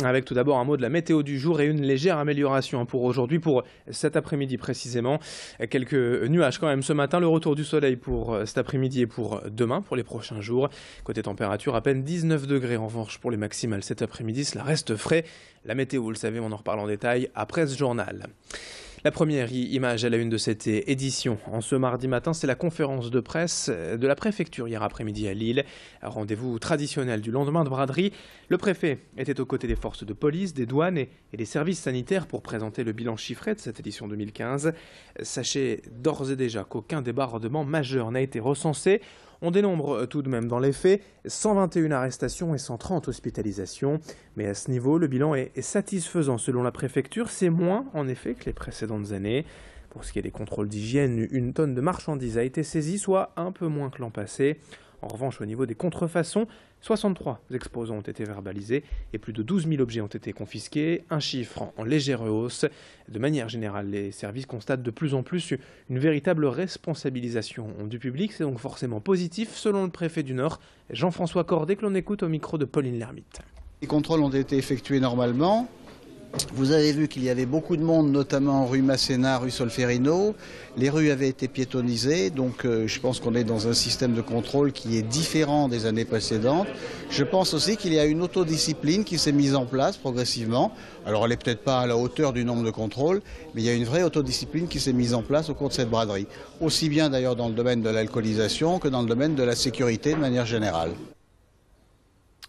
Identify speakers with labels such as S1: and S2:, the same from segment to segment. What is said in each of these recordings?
S1: Avec tout d'abord un mot de la météo du jour et une légère amélioration pour aujourd'hui, pour cet après-midi précisément. Quelques nuages quand même ce matin, le retour du soleil pour cet après-midi et pour demain, pour les prochains jours. Côté température, à peine 19 degrés en revanche pour les maximales cet après-midi, cela reste frais. La météo, vous le savez, on en reparle en détail après ce journal. La première image à la une de cette édition, en ce mardi matin, c'est la conférence de presse de la préfecture hier après-midi à Lille. Un rendez-vous traditionnel du lendemain de braderie. Le préfet était aux côtés des forces de police, des douanes et des services sanitaires pour présenter le bilan chiffré de cette édition 2015. Sachez d'ores et déjà qu'aucun débordement majeur n'a été recensé. On dénombre tout de même dans les faits 121 arrestations et 130 hospitalisations. Mais à ce niveau, le bilan est satisfaisant selon la préfecture. C'est moins en effet que les précédentes années. Pour ce qui est des contrôles d'hygiène, 1 tonne de marchandises a été saisie, soit un peu moins que l'an passé. En revanche, au niveau des contrefaçons, 63 exposants ont été verbalisés et plus de 12 000 objets ont été confisqués, un chiffre en légère hausse. De manière générale, les services constatent de plus en plus une véritable responsabilisation du public. C'est donc forcément positif, selon le préfet du Nord, Jean-François Cordet, que l'on écoute au micro de Pauline Lermite.
S2: Les contrôles ont été effectués normalement. Vous avez vu qu'il y avait beaucoup de monde, notamment rue Masséna, rue Solferino. Les rues avaient été piétonnisées, donc je pense qu'on est dans un système de contrôle qui est différent des années précédentes. Je pense aussi qu'il y a une autodiscipline qui s'est mise en place progressivement. Alors elle n'est peut-être pas à la hauteur du nombre de contrôles, mais il y a une vraie autodiscipline qui s'est mise en place au cours de cette braderie. Aussi bien d'ailleurs dans le domaine de l'alcoolisation que dans le domaine de la sécurité de manière générale.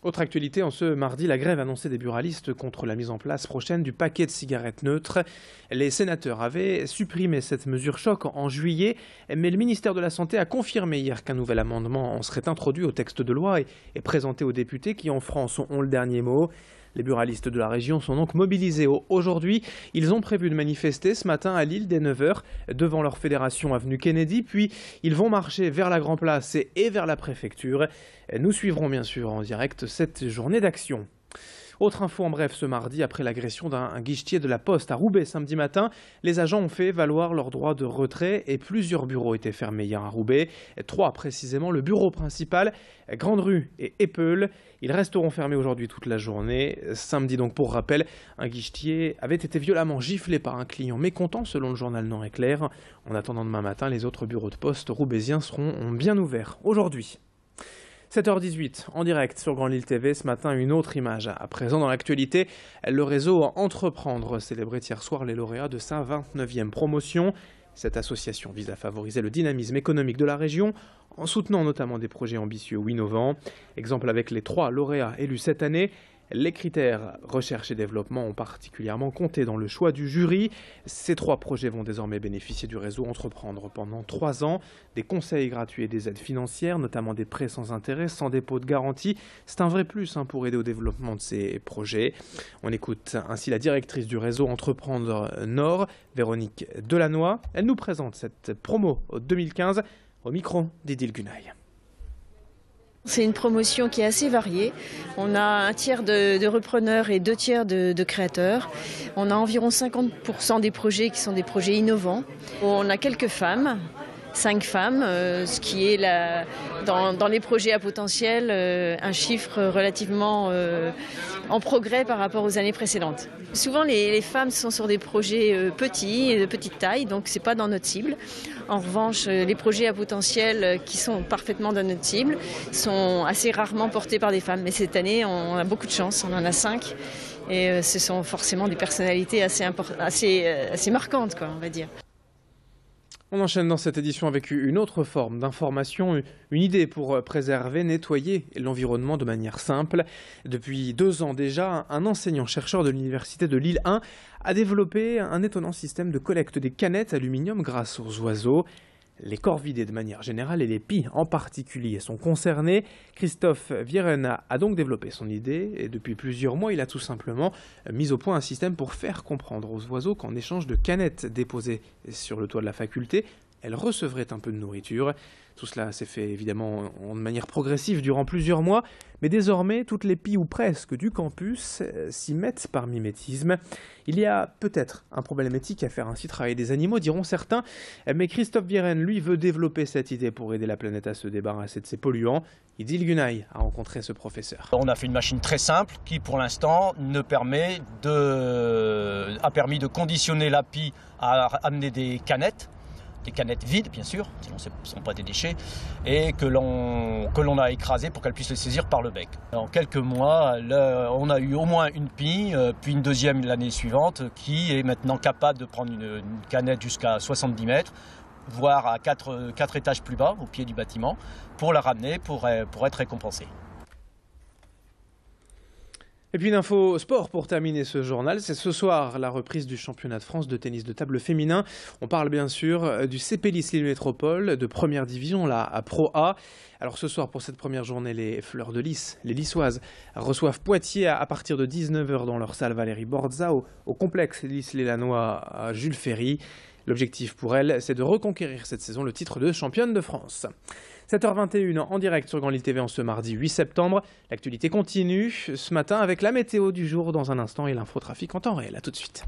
S1: Autre actualité, en ce mardi, la grève annoncée des buralistes contre la mise en place prochaine du paquet de cigarettes neutres. Les sénateurs avaient supprimé cette mesure choc en juillet, mais le ministère de la Santé a confirmé hier qu'un nouvel amendement en serait introduit au texte de loi et présenté aux députés qui, en France, ont le dernier mot. Les buralistes de la région sont donc mobilisés aujourd'hui. Ils ont prévu de manifester ce matin à Lille dès 9 h devant leur fédération avenue Kennedy. Puis ils vont marcher vers la Grand Place et vers la préfecture. Nous suivrons bien sûr en direct cette journée d'action. Autre info en bref ce mardi, après l'agression d'un guichetier de la Poste à Roubaix samedi matin, les agents ont fait valoir leur droit de retrait et plusieurs bureaux étaient fermés hier à Roubaix. 3 précisément, le bureau principal, Grande Rue et Épeule. Ils resteront fermés aujourd'hui toute la journée. Samedi donc, pour rappel, un guichetier avait été violemment giflé par un client mécontent selon le journal Nord-Éclair. En attendant demain matin, les autres bureaux de poste roubaisiens seront bien ouverts aujourd'hui. 7h18, en direct sur Grand Lille TV, ce matin une autre image. À présent dans l'actualité, le réseau Entreprendre célébrait hier soir les lauréats de sa 29e promotion. Cette association vise à favoriser le dynamisme économique de la région en soutenant notamment des projets ambitieux ou innovants. Exemple avec les 3 lauréats élus cette année. Les critères recherche et développement ont particulièrement compté dans le choix du jury. Ces 3 projets vont désormais bénéficier du réseau Entreprendre pendant 3 ans. Des conseils gratuits et des aides financières, notamment des prêts sans intérêt, sans dépôt de garantie. C'est un vrai plus pour aider au développement de ces projets. On écoute ainsi la directrice du réseau Entreprendre Nord, Véronique Delannoy. Elle nous présente cette promo 2015 au micro d'Idil Gunaï.
S3: C'est une promotion qui est assez variée. On a un tiers de repreneurs et 2 tiers de créateurs. On a environ 50% des projets qui sont des projets innovants. On a quelques femmes, 5 femmes, ce qui est dans les projets à potentiel un chiffre relativement en progrès par rapport aux années précédentes. Souvent les femmes sont sur des projets petits, de petite taille, donc ce n'est pas dans notre cible. En revanche, les projets à potentiel qui sont parfaitement dans notre cible sont assez rarement portés par des femmes. Mais cette année, on a beaucoup de chance, on en a 5. Et ce sont forcément des personnalités assez marquantes, on va dire.
S1: On enchaîne dans cette édition avec une autre forme d'information, une idée pour préserver, nettoyer l'environnement de manière simple. Depuis 2 ans déjà, un enseignant-chercheur de l'université de Lille 1 a développé un étonnant système de collecte des canettes aluminium grâce aux oiseaux. Les corvidés de manière générale et les pies en particulier sont concernés. Christophe Vierena a donc développé son idée et depuis plusieurs mois, il a tout simplement mis au point un système pour faire comprendre aux oiseaux qu'en échange de canettes déposées sur le toit de la faculté, elles recevraient un peu de nourriture. Tout cela s'est fait évidemment de manière progressive durant plusieurs mois, mais désormais toutes les PI ou presque du campus s'y mettent par mimétisme. Il y a peut-être un problème éthique à faire ainsi travailler des animaux, diront certains, mais Christophe Viren, lui, veut développer cette idée pour aider la planète à se débarrasser de ses polluants. Idil Gunay a rencontré ce professeur.
S4: On a fait une machine très simple qui, pour l'instant, a permis de conditionner la pie à amener des canettes vides bien sûr, sinon ce ne sont pas des déchets, et que l'on a écrasé pour qu'elle puisse les saisir par le bec. En quelques mois, on a eu au moins une pie, puis une deuxième l'année suivante, qui est maintenant capable de prendre une canette jusqu'à 70 mètres, voire à 4 étages plus bas, au pied du bâtiment, pour la ramener, pour être récompensée.
S1: Et puis une info sport pour terminer ce journal, c'est ce soir la reprise du championnat de France de tennis de table féminin. On parle bien sûr du CP Lille Métropole de première division, là à Pro A. Alors ce soir pour cette première journée, les Fleurs de Lys, les Lyssoises, reçoivent Poitiers à partir de 19h dans leur salle Valérie Borza au complexe Lys-les-Lannoy à Jules Ferry. L'objectif pour elles, c'est de reconquérir cette saison le titre de championne de France. 7h21 en direct sur Grand Lille TV en ce mardi 8 septembre. L'actualité continue ce matin avec la météo du jour dans un instant et l'infotrafic en temps réel. A tout de suite.